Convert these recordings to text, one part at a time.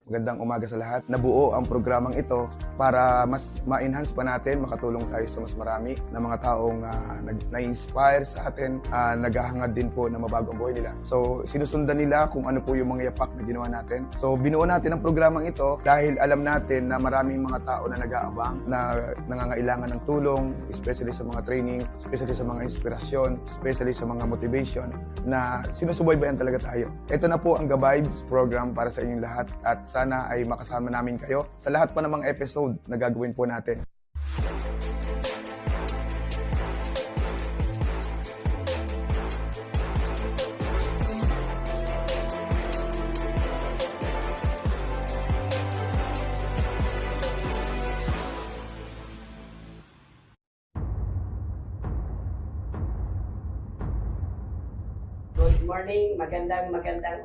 Magandang umaga sa lahat. Nabuo ang programang ito para mas ma-enhance pa natin, makatulong tayo sa mas marami na mga taong na-inspire sa atin, naghahangad din po na mabago ang buhay nila. So, sinusundan nila kung ano po yung mga yapak na ginawa natin. So, binuo natin ang programang ito dahil alam natin na maraming mga tao na nag-aabang, na nangangailangan ng tulong, especially sa mga training, especially sa mga inspirasyon, especially sa mga motivation, na sinusubaybayan talaga tayo. Ito na po ang Gabibes program para sa inyong lahat at sana ay makasama namin kayo sa lahat pa namang episode na gagawin po natin. Good morning, magandang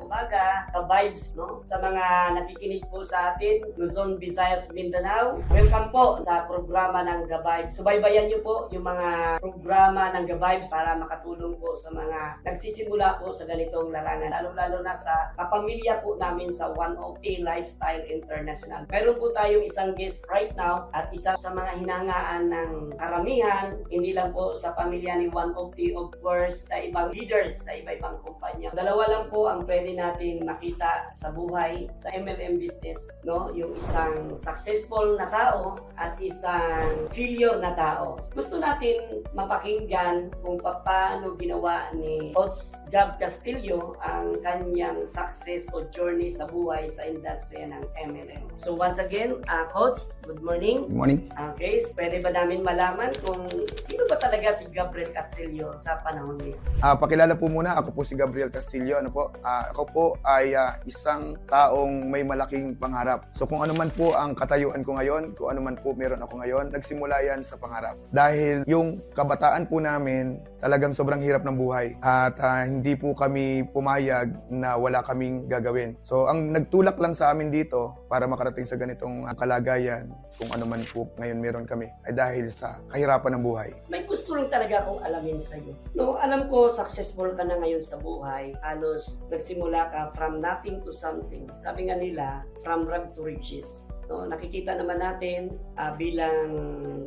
umaga, ka-vibes, no? Sa mga nakikinig po sa atin, Luzon, Visayas, Mindanao, welcome po sa programa ng Gabibes. Subaybayan niyo po yung mga programa ng Gabibes para makatulong po sa mga nagsisimula po sa ganitong larangan, lalo-lalo na sa kapamilya po namin sa 1OT Lifestyle International. Meron po tayong isang guest right now at isa sa mga hinangaan ng karamihan, hindi lang po sa pamilya ni 1OT, of course, sa ibang leaders, sa iba-ibang kumpanya. Dalawa lang po ang pwede natin makita sa buhay, sa MLM business, no? Yung isang successful na tao at isang failure na tao. Gusto natin mapakinggan kung paano ginawa ni Coach Gab Castillo ang kanyang success o journey sa buhay sa industriya ng MLM. So once again, Coach, good morning. Good morning. Okay, pwede ba namin malaman kung sino ba talaga si Gabriel Castillo sa panahon niya? Pakilala po muna, ako po si Gabriel Castillo. Ako po ay isang taong may malaking pangarap. So kung ano man po ang katayuan ko ngayon, kung ano man po meron ako ngayon, nagsimula yan sa pangarap. Dahil yung kabataan po namin, talagang sobrang hirap ng buhay. At hindi po kami pumayag na wala kaming gagawin. So ang nagtulak lang sa amin dito para makarating sa ganitong kalagayan, kung ano man po ngayon meron kami, ay dahil sa kahirapan ng buhay. May gusto rin talaga akong alamin sa iyo. No, alam ko successful ka na ngayon sa buhay. Halos nagsimula ka from nothing to something. Sabi nga nila, from rag to riches. No, nakikita naman natin bilang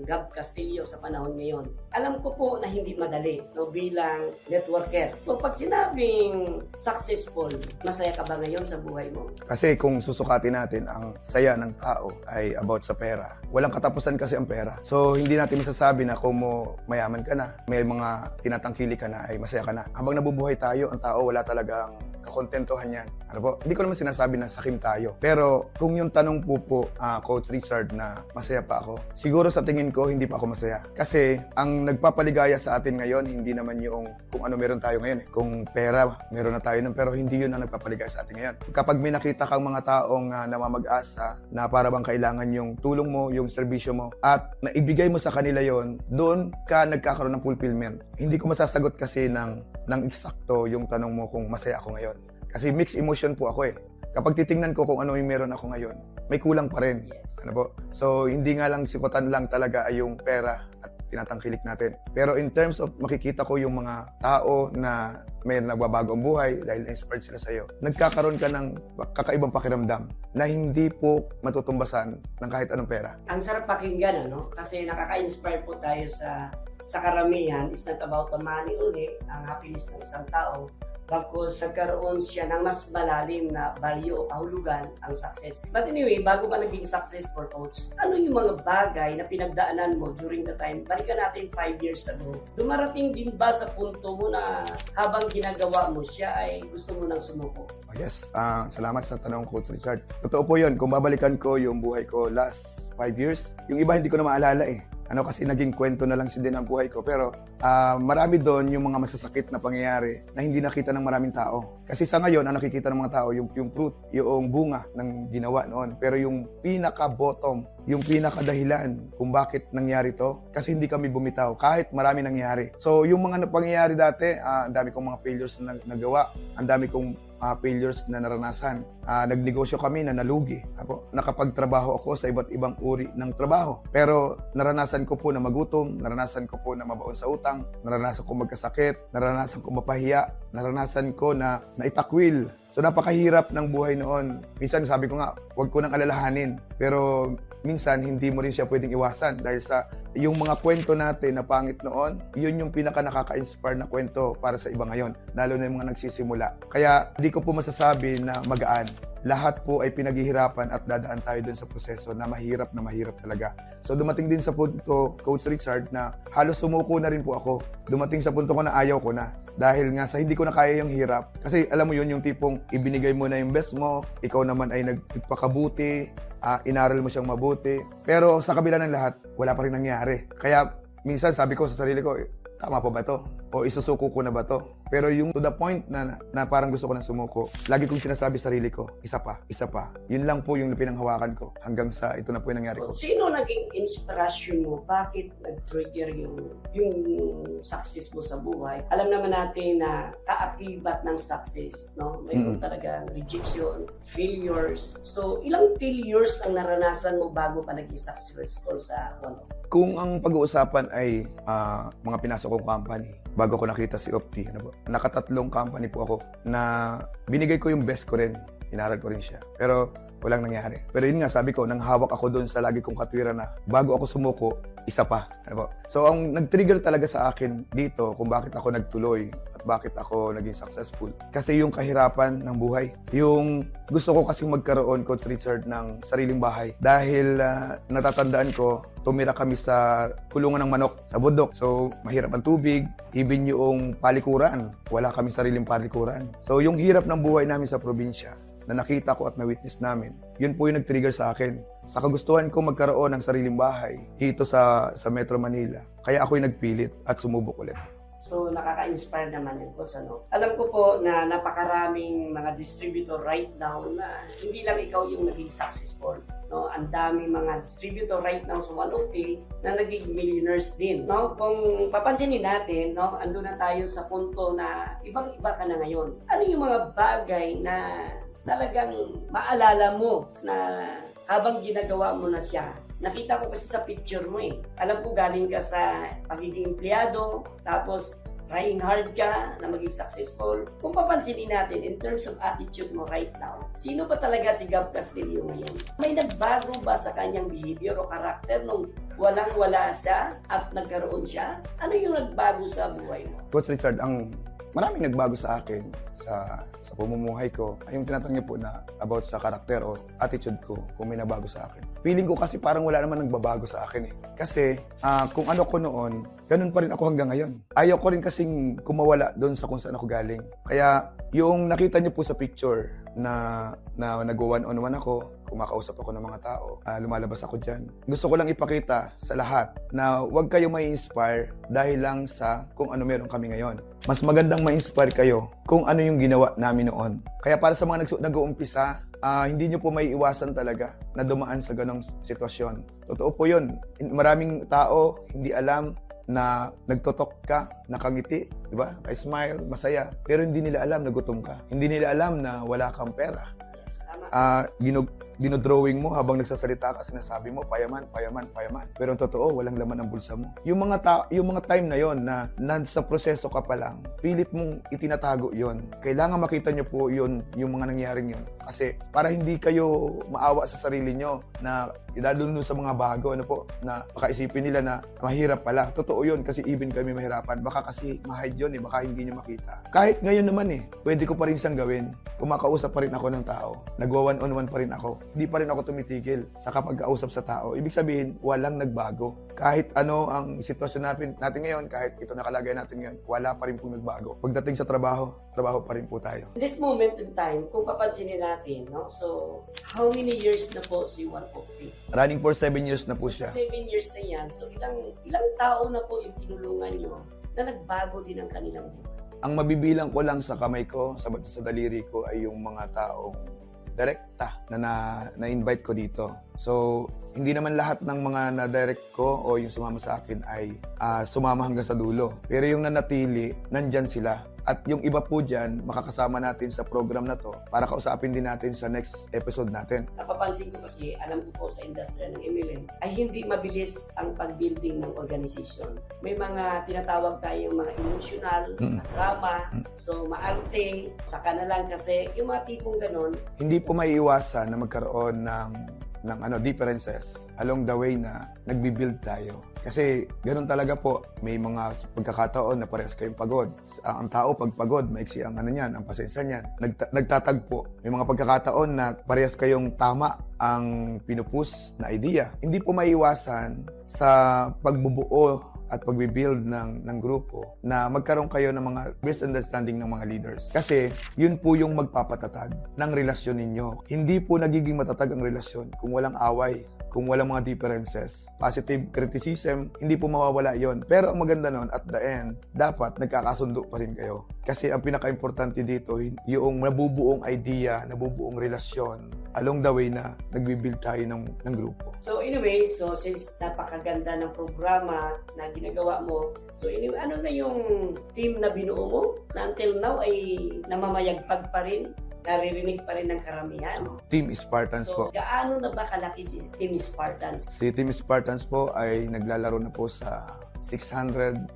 Gab Castillo sa panahon ngayon. Alam ko po na hindi madali, no, bilang networker. So pag sinabing successful, masaya ka ba ngayon sa buhay mo? Kasi kung susukatin natin ang saya ng tao ay about sa pera. Walang katapusan kasi ang pera. So hindi natin masasabi na kung mayaman ka na, may mga tinatangkili ka na, ay masaya ka na. Habang nabubuhay tayo, ang tao wala talagang kakontentuhan yan. Ano po? Hindi ko naman sinasabi na sakim tayo. Pero kung yung tanong po, Coach Richard, na masaya pa ako, siguro sa tingin ko hindi pa ako masaya. Kasi ang nagpapaligaya sa atin ngayon, hindi naman yung kung ano meron tayo ngayon. Kung pera, meron na tayo nun, pero hindi yun ang nagpapaligaya sa atin ngayon. Kapag may nakita kang mga taong namamag-asa na para bang kailangan yung tulong mo, yung serbisyo mo, at naibigay mo sa kanila yon, doon ka nagkakaroon ng fulfillment. Hindi ko masasagot kasi ng eksakto yung tanong mo kung masaya ako ngayon. Kasi mixed emotion po ako eh. Kapag titingnan ko kung ano yung meron ako ngayon, may kulang pa rin. Ano po? So, hindi nga lang sikutan lang talaga ay yung pera at tinatangkilik natin. Pero in terms of makikita ko yung mga tao na may nagbabago ang buhay dahil inspired sila sa iyo, nagkakaroon ka ng kakaibang pakiramdam na hindi po matutumbasan ng kahit anong pera. Ang sarap pakinggan, ano? Kasi nakaka-inspire po tayo sa karamihan. It's not about the money only, ang happiness ng isang tao. Tapos nagkaroon siya ng mas malalim na value o kahulugan ang success. But anyway, bago ka naging successful, Coach, ano yung mga bagay na pinagdaanan mo during the time? Balikan natin 5 years ago. Dumarating din ba sa punto mo na habang ginagawa mo siya ay gusto mo nang sumuko? Oh, yes, salamat sa tanong, Coach Richard. Totoo po yun. Kung babalikan ko yung buhay ko last 5 years, yung iba hindi ko na maalala eh. Kasi naging kwento na lang din ang buhay ko. Pero marami doon yung mga masasakit na pangyayari na hindi nakita ng maraming tao. Kasi sa ngayon, ang nakikita ng mga tao, yung fruit, yung bunga ng ginawa noon. Pero yung pinaka-bottom, yung pinaka-dahilan kung bakit nangyari to, kasi hindi kami bumitaw kahit marami nangyari. So yung mga pangyayari dati, ang dami kong mga failures na nagawa, ang dami kong failures na naranasan. Nagnegosyo kami na nalugi. Nakapagtrabaho ako sa iba't ibang uri ng trabaho. Pero naranasan ko po na magutom, naranasan ko po na mabaon sa utang, naranasan ko magkasakit, naranasan ko mapahiya, naranasan ko na naitakwil. So napakahirap ng buhay noon. Minsan sabi ko nga, huwag ko nang alalahanin. Pero minsan hindi mo rin siya pwedeng iwasan dahil sa yung mga kwento natin na pangit noon, yun yung pinaka nakaka-inspire na kwento para sa iba ngayon, lalo na yung mga nagsisimula. Kaya hindi ko po masasabi na magaan. Lahat po ay pinaghihirapan at dadaan tayo dun sa proseso na mahirap talaga. So dumating din sa punto, Coach Richard, na halos sumuko na rin po ako. Dumating sa punto ko na ayaw ko na. Dahil nga sa hindi ko na kaya yung hirap. Kasi alam mo yun, yung tipong ibinigay mo na yung best mo, ikaw naman ay nagpakabuti, inaral mo siyang mabuti. Pero sa kabila ng lahat, wala pa rin nangyari. Kaya minsan sabi ko sa sarili ko, tama pa ba to? O isusuko ko na ba to? Pero yung to the point na parang gusto ko nang sumuko, lagi kong sinasabi sa sarili ko, isa pa. Yun lang po yung pinanghawakan ko hanggang sa ito na po yung nangyari ko. Sino naging inspirasyon mo? Bakit nag-trigger yung success mo sa buhay? Alam naman natin na kaakibat ng success, no? Mayroon talagang rejection, failures. So, ilang failures ang naranasan mo bago ka naging successful sa ano? Kung ang pag-uusapan ay mga pinasok kong company, bago ko nakita si Opti, ano po, nakatatlong company po ako na binigay ko yung best ko rin. Inaral ko rin siya. Pero walang nangyari. Pero yun nga, sabi ko, nang hawak ako doon sa lagi kong katwiran na bago ako sumuko, isa pa. Ano po? So, ang nag-trigger talaga sa akin dito kung bakit ako nagtuloy at bakit ako naging successful. Kasi yung kahirapan ng buhay. Yung gusto ko kasing magkaroon, Coach Richard, ng sariling bahay. Dahil natatandaan ko, tumira kami sa kulungan ng manok sa bundok. So, mahirap ang tubig, even yung palikuran. Wala kami sariling palikuran. So, yung hirap ng buhay namin sa probinsya, na nakita ko at na-witness namin, yun po yung nag-trigger sa akin. Sa kagustuhan ko magkaroon ng sariling bahay dito sa Metro Manila. Kaya ako'y nagpilit at sumubok ulit. So, nakaka-inspire naman yun, Coach, ano? Alam ko po na napakaraming mga distributor right now na hindi lang ikaw yung naging successful. No? Ang daming mga distributor right now sa 1OK na naging millionaires din. No? Kung papansinin natin, no? Andun na tayo sa punto na ibang-iba ka na ngayon. Ano yung mga bagay na talagang maalala mo na habang ginagawa mo na siya? Nakita ko kasi sa picture mo eh. Alam ko galing ka sa pagiging empleyado, tapos trying hard ka na maging successful. Kung papansinin natin in terms of attitude mo right now, sino ba talaga si Gab Castillo ngayon? May nagbago ba sa kanyang behavior o karakter nung walang-wala siya at nagkaroon siya? Ano yung nagbago sa buhay mo? Coach Richard, maraming nagbago sa akin sa pamumuhay ko. Yung tinatanong niyo po na about sa karakter o attitude ko, kung may nabago sa akin. Feeling ko kasi parang wala naman nagbabago sa akin eh. Kasi kung ano ko noon, ganun pa rin ako hanggang ngayon. Ayaw ko rin kasing kumawala doon sa kung saan ako galing. Kaya yung nakita niyo po sa picture na nag-one-on-one ako, kumakausap ako ng mga tao, lumalabas ako dyan. Gusto ko lang ipakita sa lahat na huwag kayo mai-inspire dahil lang sa kung ano meron kami ngayon. Mas magandang ma-inspire kayo kung ano yung ginawa namin noon. Kaya para sa mga nag-uumpisa, hindi nyo po may iwasan talaga na dumaan sa ganong sitwasyon. Totoo po yun. Maraming tao hindi alam na nagtotok ka, nakangiti, di ba? Smile, masaya. Pero hindi nila alam na gutom ka. Hindi nila alam na wala kang pera. Dinodrawing mo habang nagsasalita ka, sinasabi mo, payaman. Pero ang totoo, walang laman ang bulsa mo. Yung mga time na yon na nasa proseso ka pa lang, pilit mong itinatago yon. Kailangan makita nyo po yon, yung mga nangyaring yon. Kasi para hindi kayo maawa sa sarili nyo na lalo sa mga bago, na baka isipin nila na mahirap pala. Totoo yun, kasi even kami mahirapan. Baka kasi ma-hide yun baka hindi nyo makita. Kahit ngayon naman pwede ko pa rin siyang gawin. Kumakausap pa rin ako ng tao. Nagwa-one-on-one pa rin ako. Hindi pa rin ako tumitigil sa kapag-kausap sa tao. Ibig sabihin, walang nagbago. Kahit ano ang sitwasyon natin ngayon, kahit ito nakalagay natin ngayon, wala pa rin pong nagbago. Pagdating sa trabaho pa rin po tayo. In this moment in time, kung papansinin natin, no? So, how many years na po si 1OK? Running for 7 years na po siya. Sa 7 years na yan, so ilang tao na po yung tinulungan nyo na nagbago din ang kanilang buhay? Ang mabibilang ko lang sa kamay ko, sa daliri ko, ay yung mga taong direct direkta na-invite ko dito. So, hindi naman lahat ng mga na-direct ko o yung sumama sa akin ay sumama hanggang sa dulo. Pero yung nanatili, nandyan sila. At yung iba po dyan, makakasama natin sa program na to para kausapin din natin sa next episode natin. Napapansin ko kasi, alam ko po sa industriya ng MLM, ay hindi mabilis ang pag-building ng organization. May mga tinatawag tayong mga emotional, drama, so maarte, saka na lang kasi yung mga tipong ganon. Hindi po maiiwasan na magkaroon ng differences along the way na nagbi-build tayo. Kasi ganoon talaga po, may mga pagkakataon na parehas kayong pagod. Ang tao pag pagod, maiksi ang ang pasensya niyan. Nagtatagpo. May mga pagkakataon na parehas kayong tama ang pinupus na idea. Hindi po maiiwasan sa pagbubuo at pagbibuild ng grupo na magkaroon kayo ng mga best understanding ng mga leaders. Kasi yun po yung magpapatatag ng relasyon ninyo. Hindi po nagiging matatag ang relasyon kung walang away, kung walang mga differences. Positive criticism, hindi po mawawala yon. Pero ang maganda nun, at the end, dapat nagkakasundo pa rin kayo. Kasi ang pinaka-importante dito, yung nabubuong idea, nabubuong relasyon, along the way na nagbibuild tayo ng grupo. So anyway, so since napakaganda ng programa na ginagawa mo, so anyway, ano na yung team na binuo mo na until now ay namamayagpag pa rin? Naririnig pa rin ng karamihan. Team Spartans po. So, gaano na ba kalaki si Team Spartans? Si Team Spartans po ay naglalaro na po sa 600,000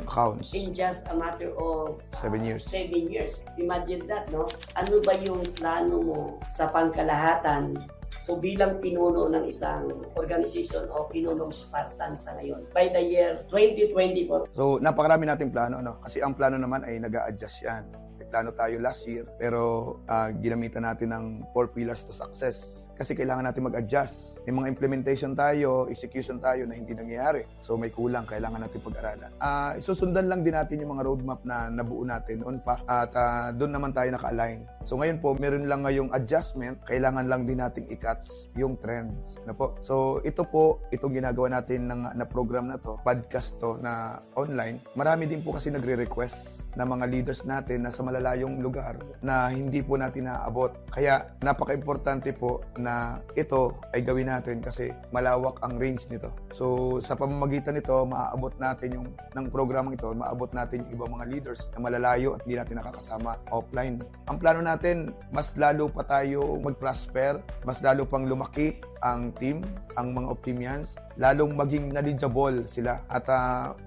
accounts. In just a matter of 7 years. 7 years. Imagine that, no? Ano ba yung plano mo sa pangkalahatan? So bilang pinuno ng isang organization o pinunong Spartan sa ngayon by the year 2024. So napakarami nating plano, kasi ang plano naman ay nag-a-adjust yan. May plano tayo last year pero ginamitan natin ng 4 pillars to success. Kasi kailangan natin mag-adjust. May mga implementation tayo, execution tayo na hindi nangyayari. So may kulang, kailangan natin pag-aralan. Isusundan lang din natin yung mga roadmap na nabuo natin noon pa at doon naman tayo naka-align. So ngayon po, meron lang ngayong adjustment, kailangan lang din nating i-catch yung trends. Po? So ito po, itong ginagawa natin na program na to, podcast to na online. Marami din po kasi nagre-request na mga leaders natin na sa malalayong lugar na hindi po natin naaabot. Kaya napaka-importante po na ito ay gawin natin kasi malawak ang range nito. So sa pamamagitan nito, maaabot natin ng programang ito, maaabot natin yung ibang mga leaders na malalayo at hindi natin nakakasama offline. Ang plano natin, mas lalo pa tayo mag-prosper, mas lalo pang lumaki ang team, ang mga Optimians, lalong maging knowledgeable sila at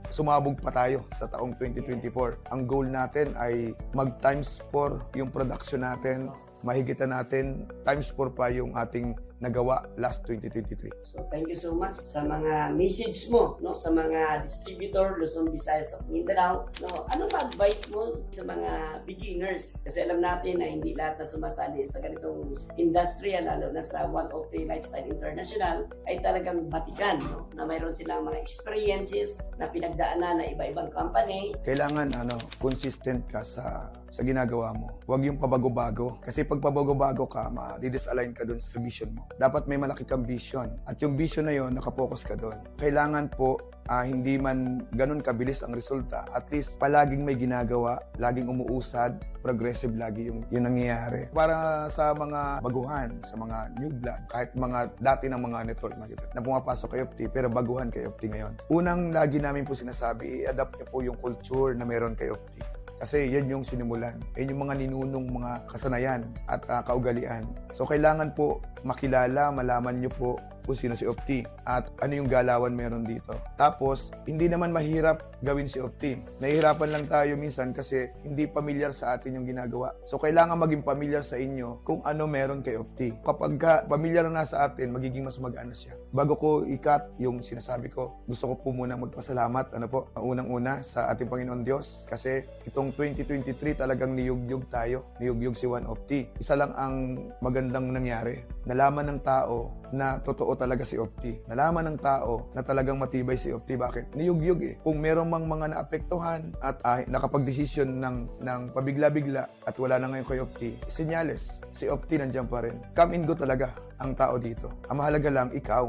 sumabog pa tayo sa taong 2024. Ang goal natin ay mag times 4 yung production natin, mahigitan natin times 4 pa yung ating nagawa last 2023. So thank you so much sa mga message mo, no, sa mga distributor Luzon, Visayas at Mindanao. No, ano ba advice mo sa mga beginners? Kasi alam natin na hindi lahat na sumasali sa ganitong industriya, lalo na sa One of the Lifestyle International, ay talagang batikan, no, na mayroon silang mga experiences na pinagdaanan na iba-ibang company. Kailangan consistent ka sa ginagawa mo. Huwag yung pabago-bago. Kasi pag pabago-bago ka, ma-disalign ka dun sa vision mo. Dapat may malaki kang vision. At yung vision na yon, nakapokus ka doon. Kailangan po, hindi man ganun kabilis ang resulta. At least, palaging may ginagawa, laging umuusad, progressive lagi yung nangyayari. Para sa mga baguhan, sa mga new blood, kahit mga dati ng mga network marketer na pumapasok kay Opti, pero baguhan kay Opti ngayon. Unang lagi namin po sinasabi, i-adapt niyo po yung culture na meron kay Opti. Kasi yan yung sinimulan. Yan yung mga ninunong mga kasanayan at kaugalian. So kailangan po makilala, malaman nyo po kung sino si Opti at ano yung galawan meron dito. Tapos, hindi naman mahirap gawin si Opti. Nahihirapan lang tayo minsan kasi hindi pamilyar sa atin yung ginagawa. So, kailangan maging pamilyar sa inyo kung ano meron kay Opti. Kapag pamilyar na sa atin, magiging mas mag-ana siya. Bago ko ikat yung sinasabi ko, gusto ko po muna magpasalamat, unang-una sa ating Panginoon Diyos kasi itong 2023 talagang niyugyug tayo. Niyugyug si One Opti. Isa lang ang magandang nangyari. nalaman ng tao na totoo talaga si Opti. Nalaman ng tao na talagang matibay si Opti. Bakit? Niyugyug eh. Kung meron mang mga naapektuhan at nakapag-desisyon ng pabigla-bigla at wala na ngayon kay Opti, senyales, si Opti nandiyan pa rin. Come and go talaga ang tao dito. Ang mahalaga lang, ikaw,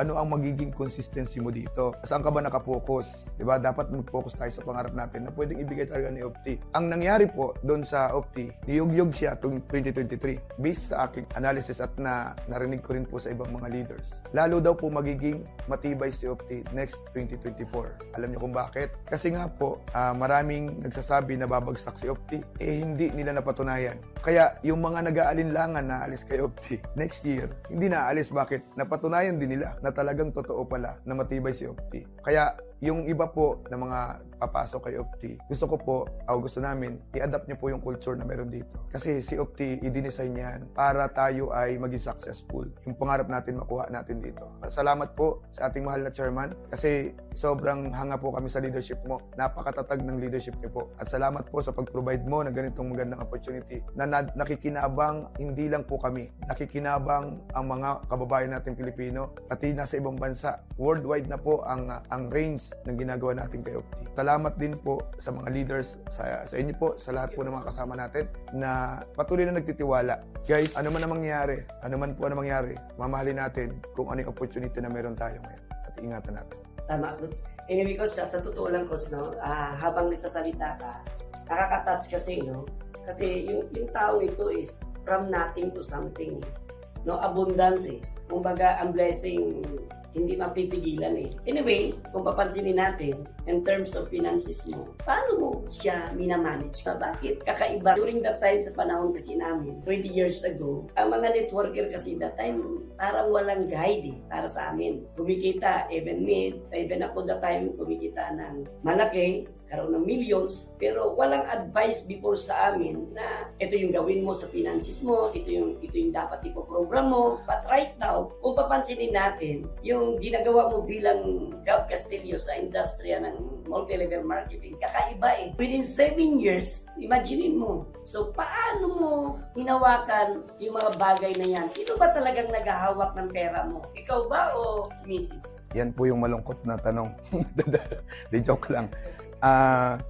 ano ang magiging consistency mo dito? Saan ka ba nakapokus? Diba? Dapat mag-focus tayo sa pangarap natin na pwedeng ibigay talaga ni Opti. Ang nangyari po doon sa Opti, niyugyug siya tuwing 2023 based sa aking analysis at narinig ko rin po sa ibang mga leaders. Lalo daw po magiging matibay si Opti next 2024. Alam niyo kung bakit? Kasi nga po, maraming nagsasabi na babagsak si Opti, hindi nila napatunayan. Kaya yung mga nag-aalinlangan na alis kay Opti, next year, hindi na alis. Bakit? Napatunayan din nila na talagang totoo pala na matibay si Opti. Kaya yung iba po na mga papasok kay Opti, gusto namin, i-adapt niyo po yung culture na meron dito. Kasi si Opti, i-design yan para tayo ay maging successful. Yung pangarap natin, makuha natin dito. Salamat po sa ating mahal na chairman kasi sobrang hanga po kami sa leadership mo. Napakatatag ng leadership niyo po. At salamat po sa pag-provide mo ng ganitong magandang opportunity na nakikinabang hindi lang po kami, nakikinabang ang mga kababayan natin Pilipino, pati nasa ibang bansa. Worldwide na po ang range ng ginagawa natin kay Opti. Salamat din po sa mga leaders, sa inyo po, sa lahat po ng mga kasama natin na patuloy na nagtitiwala. Guys, ano man ang mangyari, mamahalin natin kung ano yung opportunity na meron tayo ngayon at ingatan natin. Tama. Anyway, Coach, sa totoo lang, Coach, no, habang nagsasalita ka, nakaka-touch kasi, no? Kasi yung tao ito is from nothing to something. No, abundance eh. Kumbaga, ang blessing hindi mapipigilan eh. Anyway, kung papansinin natin, in terms of finances mo, paano mo siya minamanage? Bakit? Kakaiba. During that time, sa panahon kasi namin, 20 years ago, ang mga networker kasi that time, parang walang guide eh, para sa amin. Kumikita, even ako that time, kumikita ng malaki, karoon ng millions, pero walang advice before sa amin na ito yung gawin mo sa finances mo, ito yung dapat ipoprogram mo. But right now, kung papansinin natin, yung ginagawa mo bilang Gab Castillo sa industriya ng multi-level marketing, kakaiba eh. Within 7 years, imaginein mo. So, paano mo hinawakan yung mga bagay na yan? Sino ba talagang naghahawak ng pera mo? Ikaw ba o si Mrs.? Yan po yung malungkot na tanong. Di joke lang.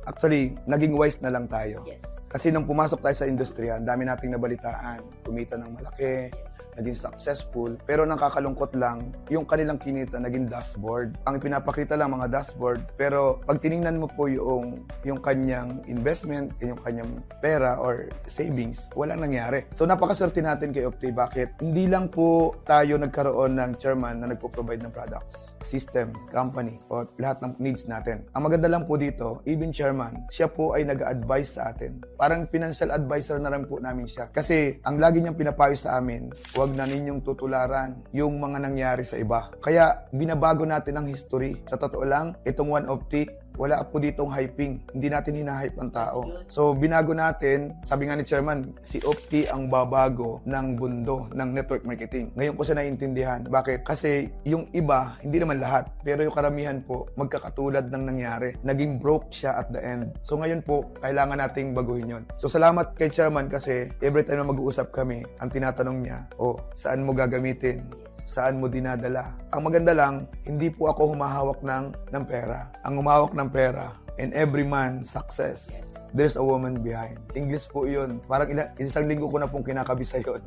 Actually, naging wise na lang tayo. Yes. Kasi nung pumasok tayo sa industriya, ang dami nating nabalitaan, kumita ng malaki, naging successful, pero nakakalungkot lang, yung kanilang kinita naging dashboard. Ang pinapakita lang mga dashboard, pero pag tiningnan mo po yung kanyang investment, yung kanyang pera or savings, walang nangyari. So napakaswerte natin kay Opti. Bakit? Hindi lang po tayo nagkaroon ng chairman na nagpo-provide ng products, system, company, o lahat ng needs natin. Ang maganda lang po dito, even chairman, siya po ay nag-advise sa atin. Parang financial advisor na rin po namin siya. Kasi ang lagi niyang pinapayo sa amin, huwag na ninyong tutularan yung mga nangyari sa iba. Kaya binabago natin ang history. Sa totoo lang, itong One Opti, wala po ditong hyping. Hindi natin hinahype ang tao. So, binago natin, sabi nga ni Chairman, si Opti ang babago ng mundo ng network marketing. Ngayon ko siya naiintindihan. Bakit? Kasi yung iba, hindi naman lahat, pero yung karamihan po, magkakatulad ng nangyari. Naging broke siya at the end. So, ngayon po, kailangan nating baguhin yon. So, salamat kay Chairman kasi every time na mag-uusap kami, ang tinatanong niya, saan mo gagamitin? Saan mo dinadala? Ang maganda lang, hindi po ako humahawak ng pera. Ang humahawak ng pera, and every man success, there's a woman behind. English po yun. Parang isang linggo ko na pong kinakabisa yun.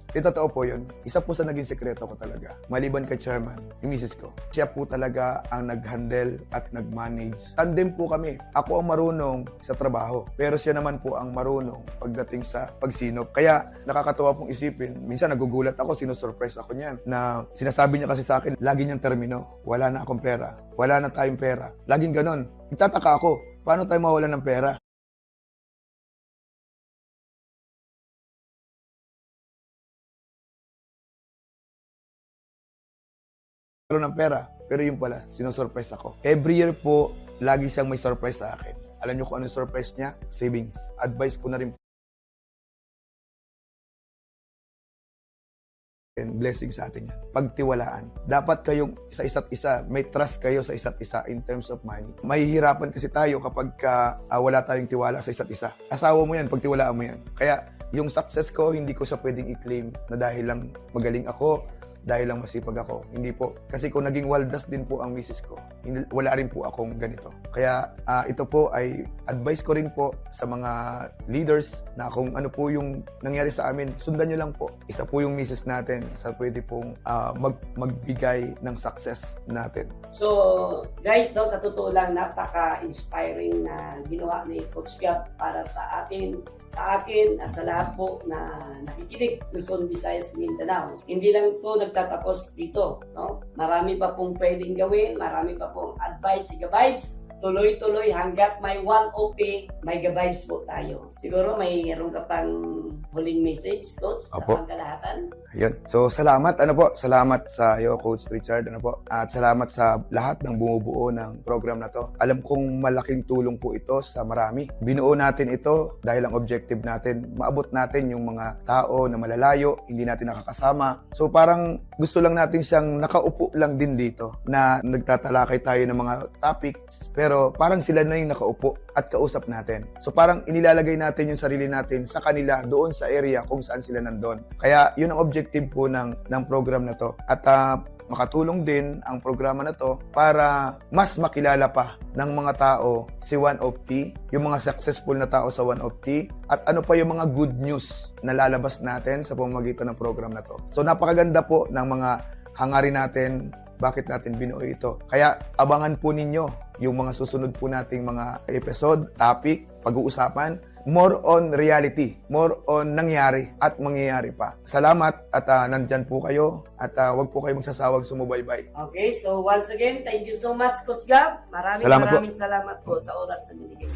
Totoo po yun. Isa po sa naging sekreto ko talaga. Maliban kay Chairman, yung misis ko. Siya po talaga ang nag-handle at nag-manage. Tandem po kami. Ako ang marunong sa trabaho. Pero siya naman po ang marunong pagdating sa pagsinop. Kaya nakakatawa pong isipin. Minsan nagugulat ako, sinusurprise ako niyan. Na sinasabi niya kasi sa akin, lagi niyang termino. Wala na akong pera. Wala na tayong pera. Laging ganon. Nagtataka ako, paano tayo mawalan ng pera? Ng pera. Pero yun pala, sinusurprise ako. Every year po, lagi siyang may surprise sa akin. Alam niyo kung ano surprise niya? Savings. Advice ko na rin and blessing sa atin yan. Pagtiwalaan. Dapat kayong sa isa't isa, may trust kayo sa isa't isa in terms of money. Mahihirapan kasi tayo kapag wala tayong tiwala sa isa't isa. Asawa mo yan, pagtiwalaan mo yan. Kaya yung success ko, hindi ko siya pwedeng i-claim na dahil lang magaling ako, dahil lang masipag ako. Hindi po. Kasi kung naging waldas din po ang misis ko, wala rin po akong ganito. Kaya ito po ay advice ko rin po sa mga leaders na kung ano po yung nangyari sa amin, sundan nyo lang po. Isa po yung misis natin sa pwede pong magbigay ng success natin. So, guys, no, sa totoo lang, napaka-inspiring na ginawa ni Coach Gab para sa akin at sa lahat po na nakikinig Luzon, Visayas, Mindanao. Hindi lang po nagtatapos dito, no? Marami pa pong pwedeng gawin, marami pa pong advice si Gabibes. Tuloy-tuloy hanggat may 1OP, may Gabibes po tayo. Siguro mayroon ka pang huling message, Coach, sa Opo. pangkalahatan. Ayun. So, salamat. Salamat sa iyo, Coach Richard. At salamat sa lahat ng bumubuo ng program na to. Alam kong malaking tulong po ito sa marami. Binuo natin ito dahil ang objective natin, maabot natin yung mga tao na malalayo, hindi natin nakakasama. So, parang gusto lang natin siyang nakaupo lang din dito na nagtatalakay tayo ng mga topics, pero parang sila na yung nakaupo at kausap natin. So parang inilalagay natin yung sarili natin sa kanila doon sa area kung saan sila nandun. Kaya yun ang objective po ng program na to. At makatulong din ang programa na to para mas makilala pa ng mga tao si One of T, yung mga successful na tao sa One of T, at ano pa yung mga good news na lalabas natin sa pamamagitan ng program na to. So napakaganda po ng mga hangarin natin, bakit natin binuo ito. Kaya abangan po ninyo yung mga susunod po nating mga episode, topic, pag-uusapan, more on reality, more on nangyari at mangyayari pa. Salamat at nandyan po kayo at wag po kayo magsasawag sumubaybay. Okay, so once again, thank you so much, Coach Gab. Maraming Salamat po. salamat po sa oras na binigay.